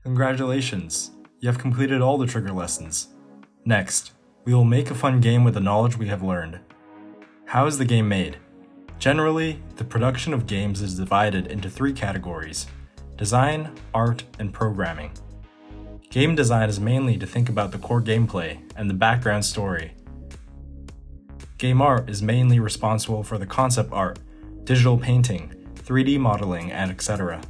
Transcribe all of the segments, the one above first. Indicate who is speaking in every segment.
Speaker 1: Congratulations! You have completed all the trigger lessons. Next, we will make a fun game with the knowledge we have learned. How is the game made? Generally, the production of games is divided into 3 categories: design, art, and programming. Game design is mainly to think about the core gameplay and the background story. Game art is mainly responsible for the concept art, digital painting, 3D modeling, and etc.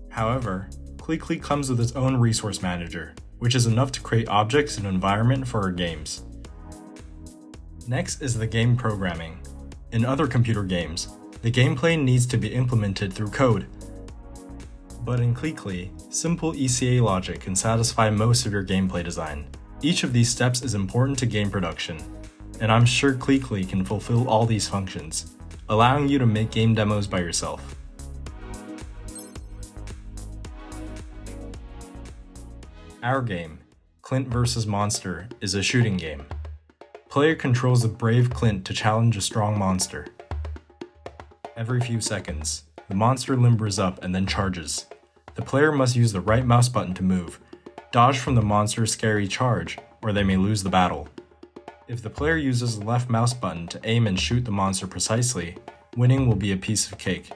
Speaker 1: However, Clickly comes with its own resource manager, which is enough to create objects and environment for our games. Next is the game programming. In other computer games, the gameplay needs to be implemented through code. But in Clickly, simple ECA logic can satisfy most of your gameplay design. Each of these steps is important to game production, and I'm sure Clickly can fulfill all these functions, allowing you to make game demos by yourself. Our game, Clint vs. Monster, is a shooting game. Player controls the brave Clint to challenge a strong monster. Every few seconds, the monster limbers up and then charges. The player must use the right mouse button to move, dodge from the monster's scary charge, or they may lose the battle. If the player uses the left mouse button to aim and shoot the monster precisely, winning will be a piece of cake.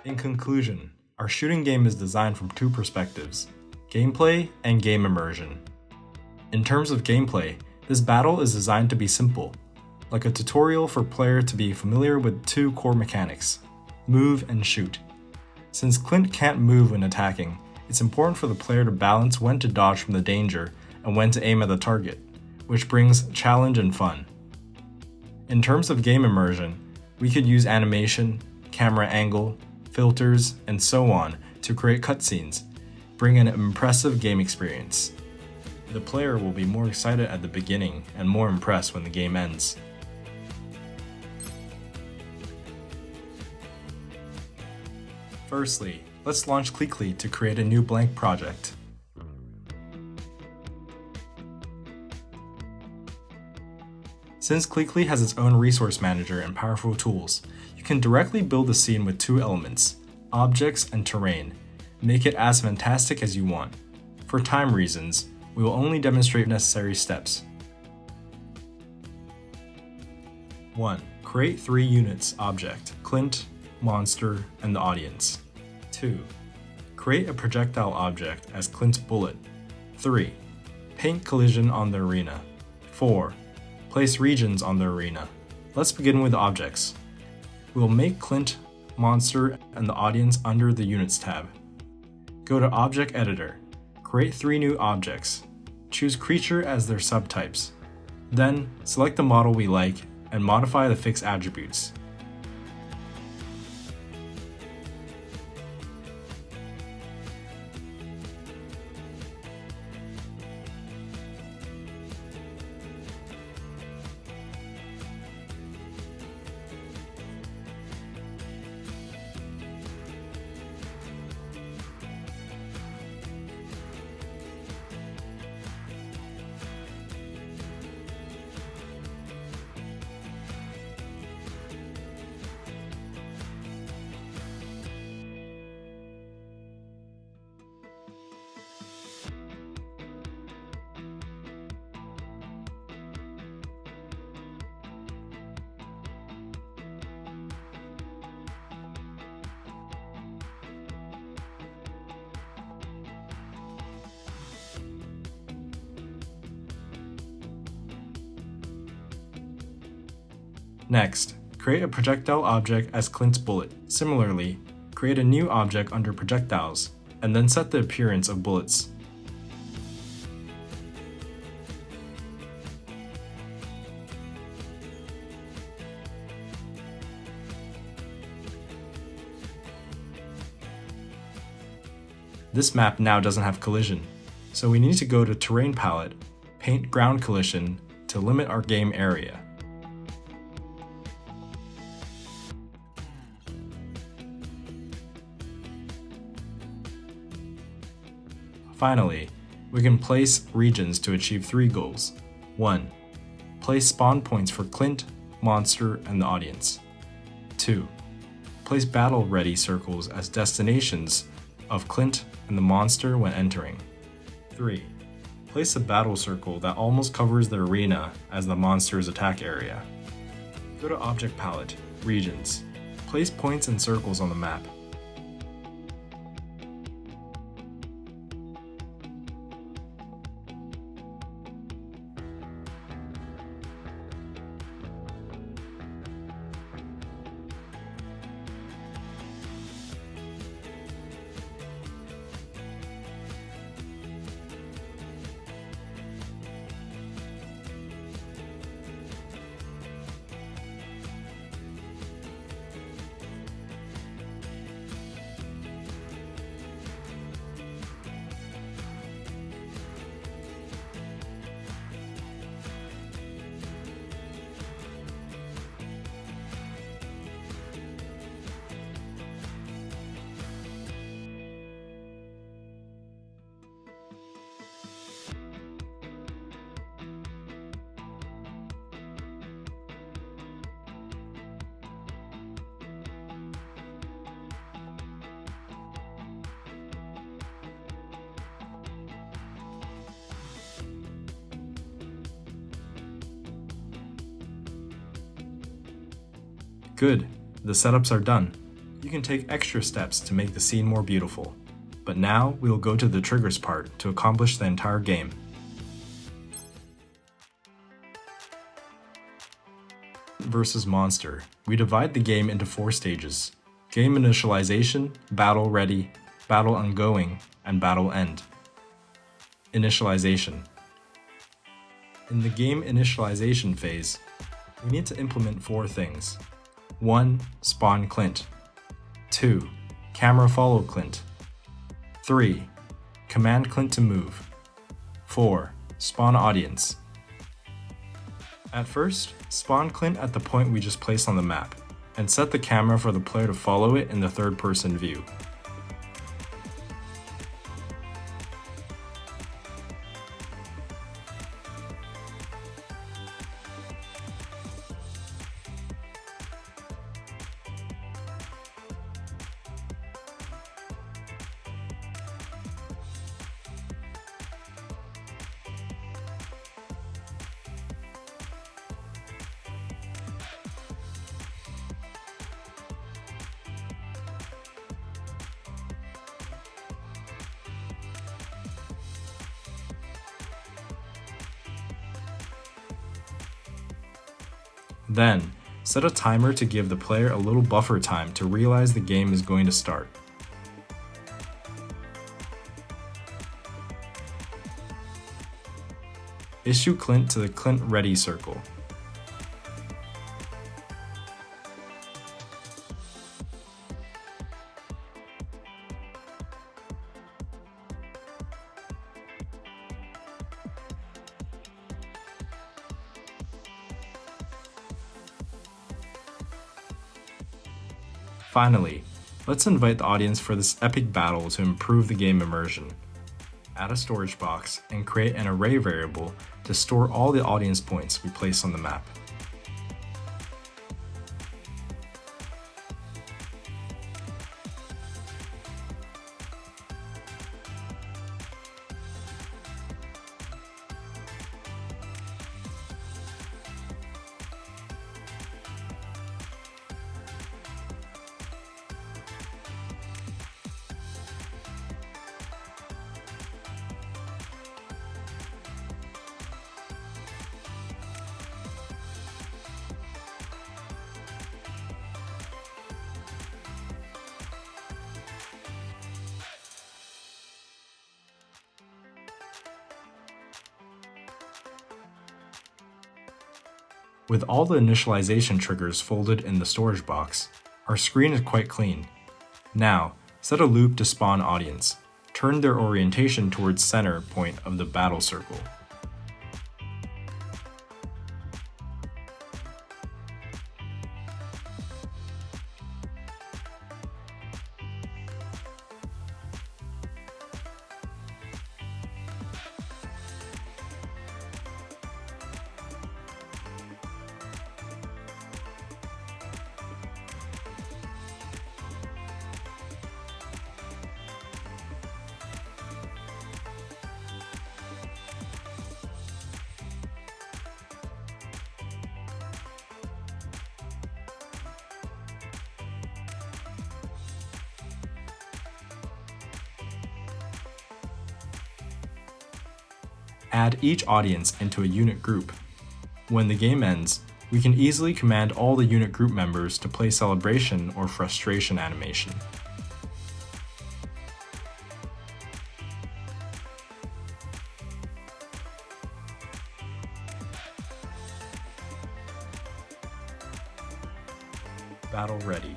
Speaker 1: In conclusion, our shooting game is designed from 2 perspectives: gameplay and game immersion. In terms of gameplay, this battle is designed to be simple, like a tutorial for player to be familiar with 2 core mechanics: move and shoot. Since Clint can't move when attacking, it's important for the player to balance when to dodge from the danger and when to aim at the target, which brings challenge and fun. In terms of game immersion, we could use animation, camera angle, filters, and so on to create cutscenes, bring an impressive game experience. The player will be more excited at the beginning and more impressed when the game ends. Firstly, let's launch Clickly to create a new blank project. Since Clickly has its own resource manager and powerful tools, you can directly build a scene with 2 elements, objects and terrain. Make it as fantastic as you want. For time reasons, we will only demonstrate necessary steps. 1. Create 3 units object: Clint, Monster, and the audience. 2. Create a projectile object as Clint's bullet. 3. Paint collision on the arena. 4. Place regions on the arena. Let's begin with objects. We will make Clint, Monster, and the audience under the Units tab. Go to Object Editor. Create 3 new objects. Choose Creature as their subtypes. Then, select the model we like and modify the fixed attributes. Next, create a projectile object as Clint's bullet. Similarly, create a new object under projectiles, and then set the appearance of bullets. This map now doesn't have collision, so we need to go to Terrain Palette, Paint Ground Collision to limit our game area. Finally, we can place regions to achieve 3 goals. 1. Place spawn points for Clint, Monster, and the audience. 2. Place battle-ready circles as destinations of Clint and the monster when entering. 3. Place a battle circle that almost covers the arena as the monster's attack area. Go to Object Palette, Regions. Place points and circles on the map. Good, the setups are done. You can take extra steps to make the scene more beautiful. But now we will go to the triggers part to accomplish the entire game. Versus Monster, we divide the game into 4 stages: game initialization, battle ready, battle ongoing, and battle end. Initialization. In the game initialization phase, we need to implement 4 things. 1. Spawn Clint. 2. Camera follow Clint. 3. Command Clint to move. 4. Spawn audience. At first, spawn Clint at the point we just placed on the map, and set the camera for the player to follow it in the third-person view. Then, set a timer to give the player a little buffer time to realize the game is going to start. Issue Clint to the Clint Ready circle. Finally, let's invite the audience for this epic battle to improve the game immersion. Add a storage box and create an array variable to store all the audience points we place on the map. With all the initialization triggers folded in the storage box, our screen is quite clean. Now, set a loop to spawn audience. Turn their orientation towards center point of the battle circle. add each audience into a unit group. When the game ends, we can easily command all the unit group members to play celebration or frustration animation. Battle ready.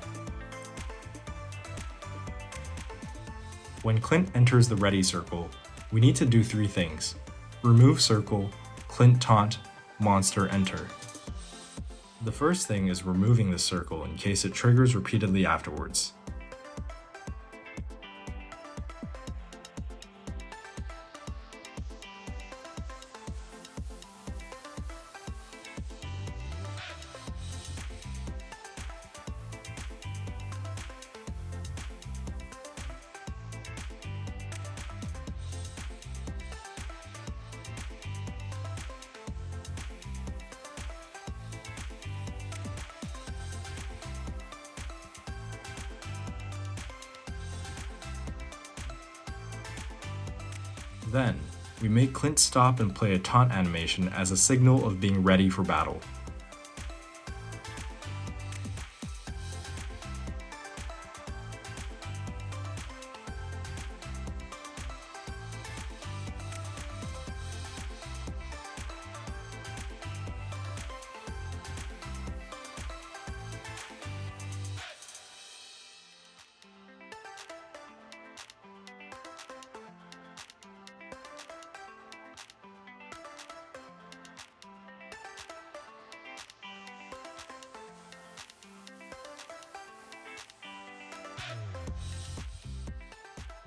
Speaker 1: When Clint enters the ready circle, we need to do 3 things: remove circle, Clint taunt, monster enter. The first thing is removing the circle in case it triggers repeatedly afterwards. Then, we make Clint stop and play a taunt animation as a signal of being ready for battle.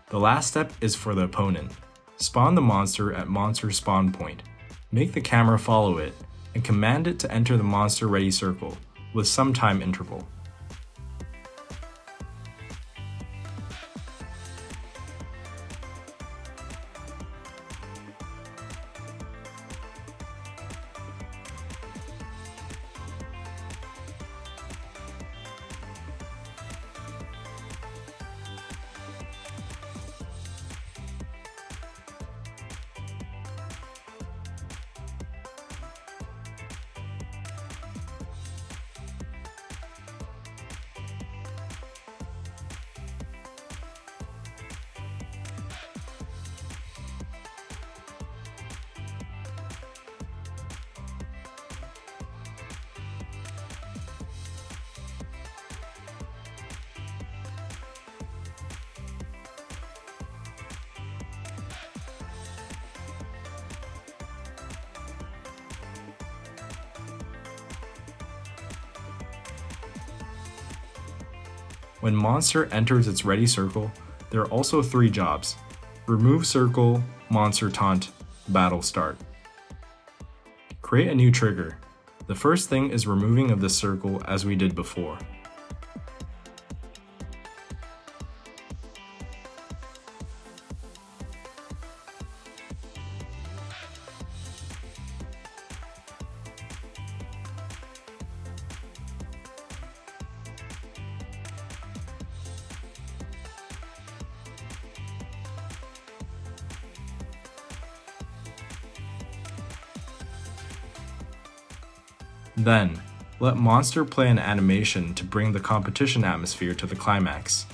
Speaker 1: The last step is for the opponent. Spawn the monster at monster spawn point, make the camera follow it, and command it to enter the monster ready circle, with some time interval. When monster enters its ready circle, there are also 3 jobs: remove circle, monster taunt, battle start. Create a new trigger. The first thing is removing of the circle as we did before. Then, let monster play an animation to bring the competition atmosphere to the climax.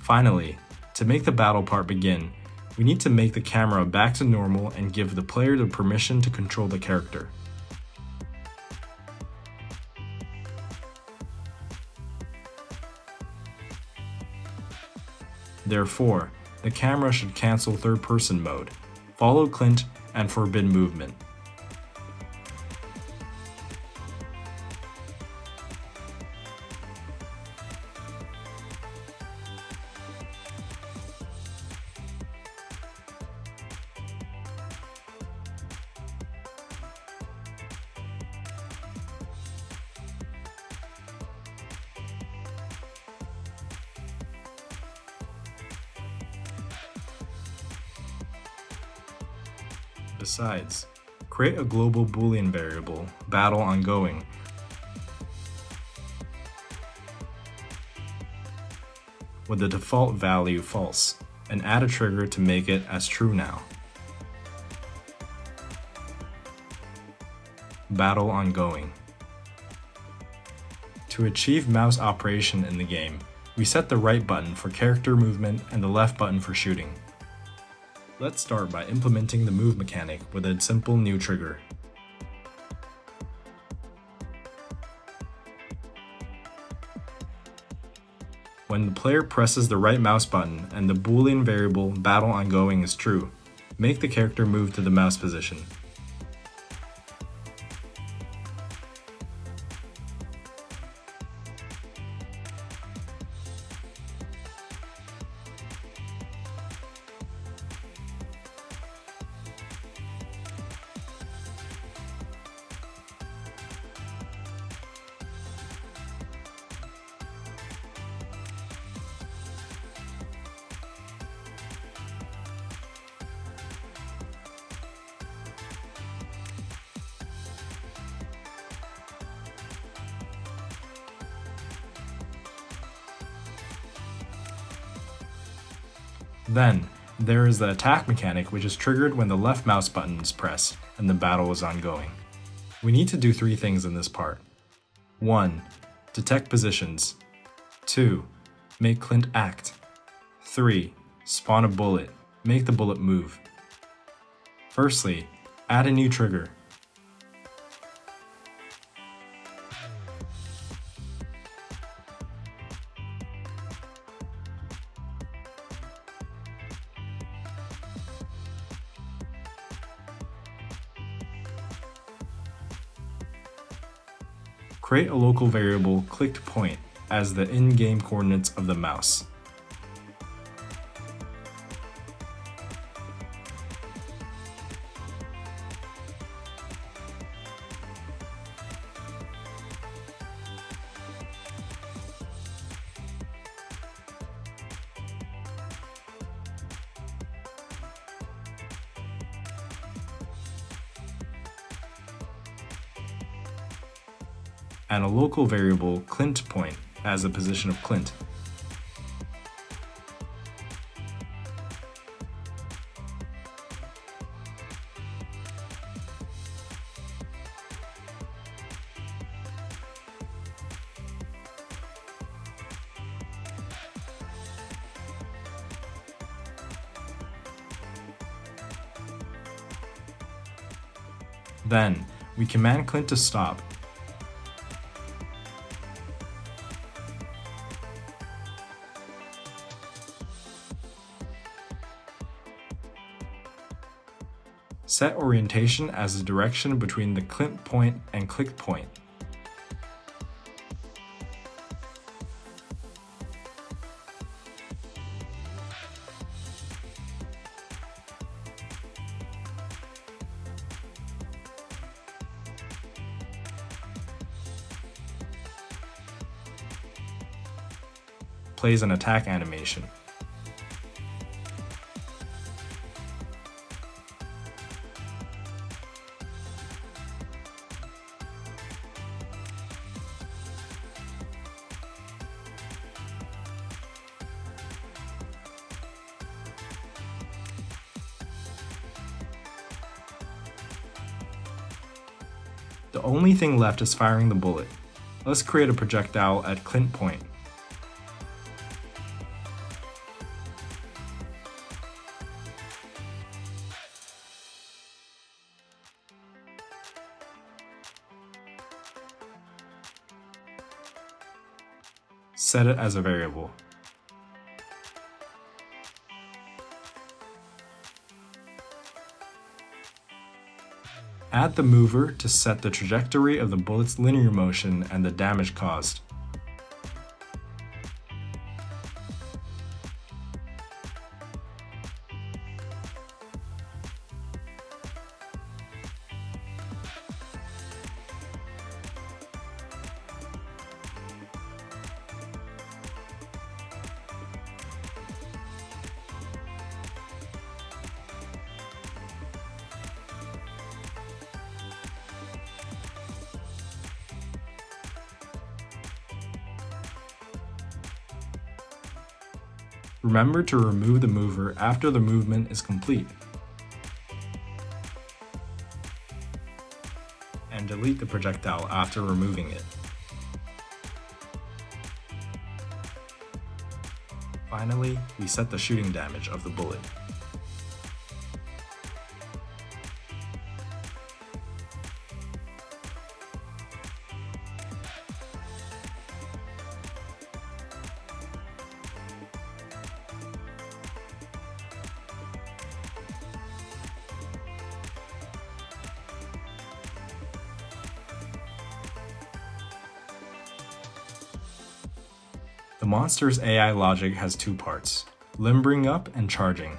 Speaker 1: Finally, to make the battle part begin, we need to make the camera back to normal and give the player the permission to control the character. Therefore, the camera should cancel third-person mode, follow Clint, and forbid movement. Besides, create a global Boolean variable, battle ongoing, with the default value false, and add a trigger to make it as true now. Battle ongoing. To achieve mouse operation in the game, we set the right button for character movement and the left button for shooting. Let's start by implementing the move mechanic with a simple new trigger. When the player presses the right mouse button and the Boolean variable battle ongoing is true, make the character move to the mouse position. Then, there is the attack mechanic, which is triggered when the left mouse button is pressed and the battle is ongoing. We need to do 3 things in this part. 1. Detect positions. 2. Make Clint act. 3. Spawn a bullet. Make the bullet move. Firstly, add a new trigger. Create a local variable clicked point as the in-game coordinates of the mouse. And a local variable Clint point as the position of Clint. Then, we command Clint to stop. Set orientation as the direction between the Clint point and clicked point. Plays an attack animation. The only thing left is firing the bullet. Let's create a projectile at Clint point. Set it as a variable. Add the mover to set the trajectory of the bullet's linear motion and the damage caused. Remember to remove the mover after the movement is complete. And delete the projectile after removing it. Finally, we set the shooting damage of the bullet. The monster's AI logic has two parts: limbering up and charging.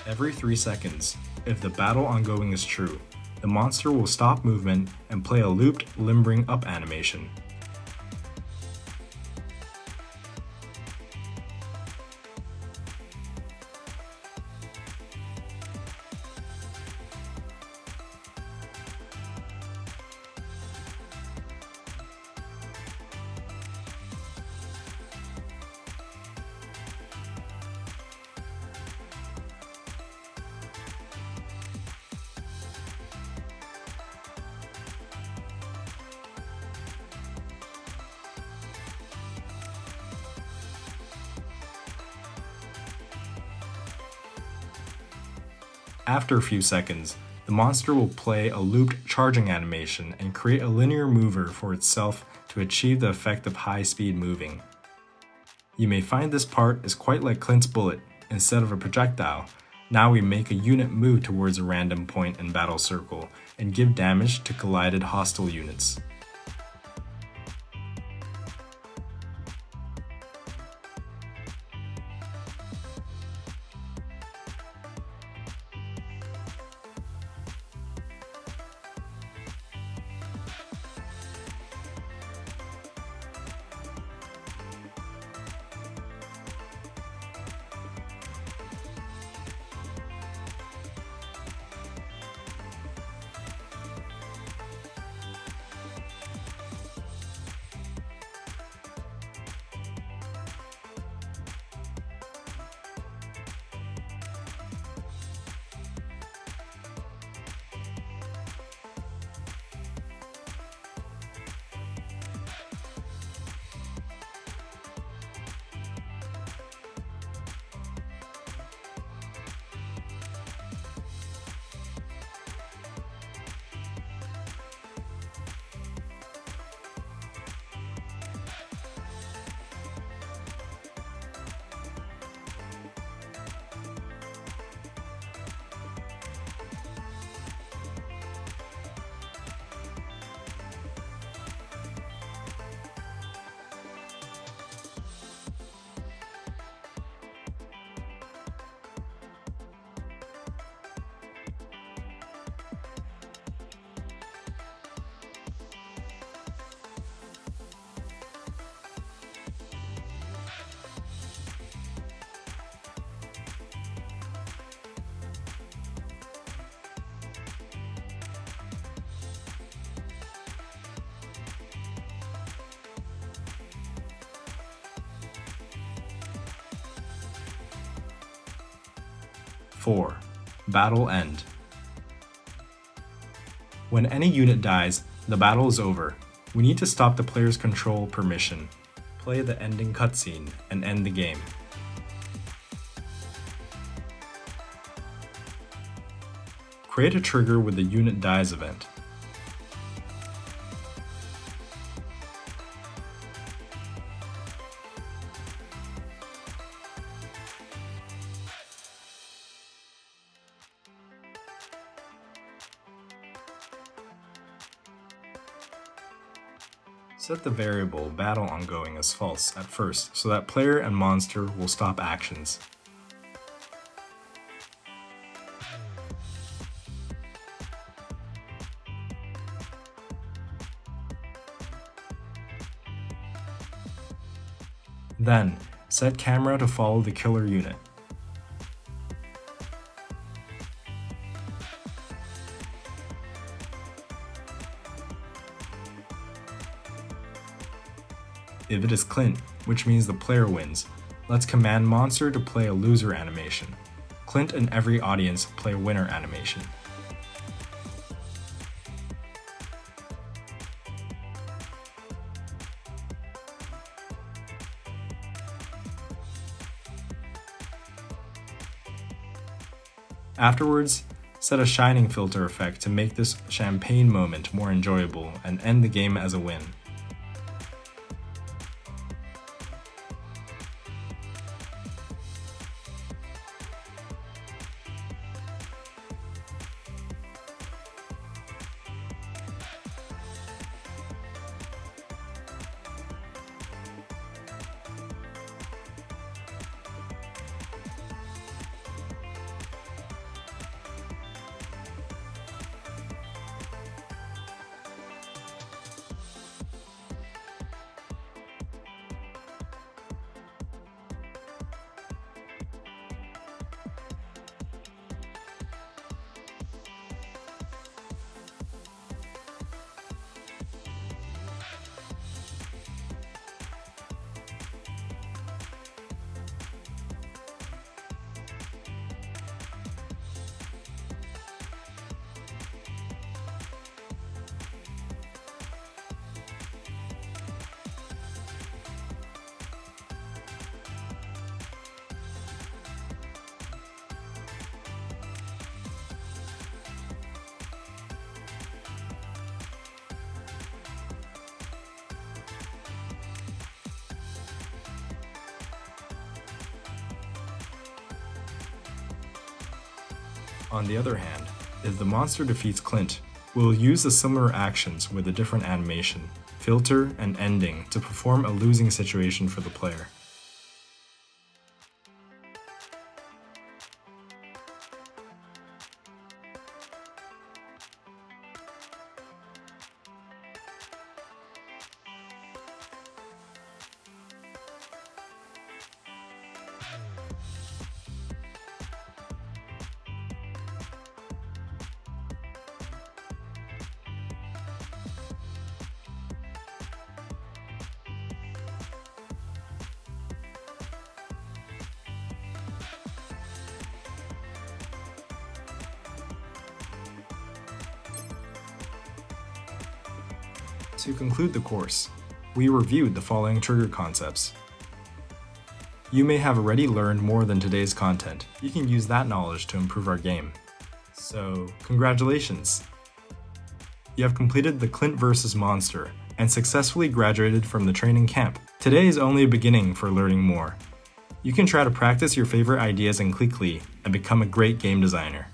Speaker 1: Every 3 seconds, if the battle ongoing is true, the monster will stop movement and play a looped limbering up animation. After a few seconds, the monster will play a looped charging animation and create a linear mover for itself to achieve the effect of high-speed moving. You may find this part is quite like Clint's bullet. Instead of a projectile, now we make a unit move towards a random point in battle circle and give damage to collided hostile units. (4) Battle End. When any unit dies, the battle is over. We need to stop the player's control permission, play the ending cutscene, and end the game. Create a trigger with the unit dies event. Set the variable battle ongoing as false at first so that player and monster will stop actions. Then, set camera to follow the killer unit. If it is Clint, which means the player wins, let's command Monster to play a loser animation. Clint and every audience play a winner animation. Afterwards, set a shining filter effect to make this champagne moment more enjoyable and end the game as a win. On the other hand, if the monster defeats Clint, we'll use the similar actions with a different animation, filter, and ending to perform a losing situation for the player. To conclude the course, we reviewed the following trigger concepts. You may have already learned more than today's content. You can use that knowledge to improve our game. So, congratulations! You have completed the Clint vs. Monster and successfully graduated from the training camp. Today is only a beginning for learning more. You can try to practice your favorite ideas in Clickly and become a great game designer.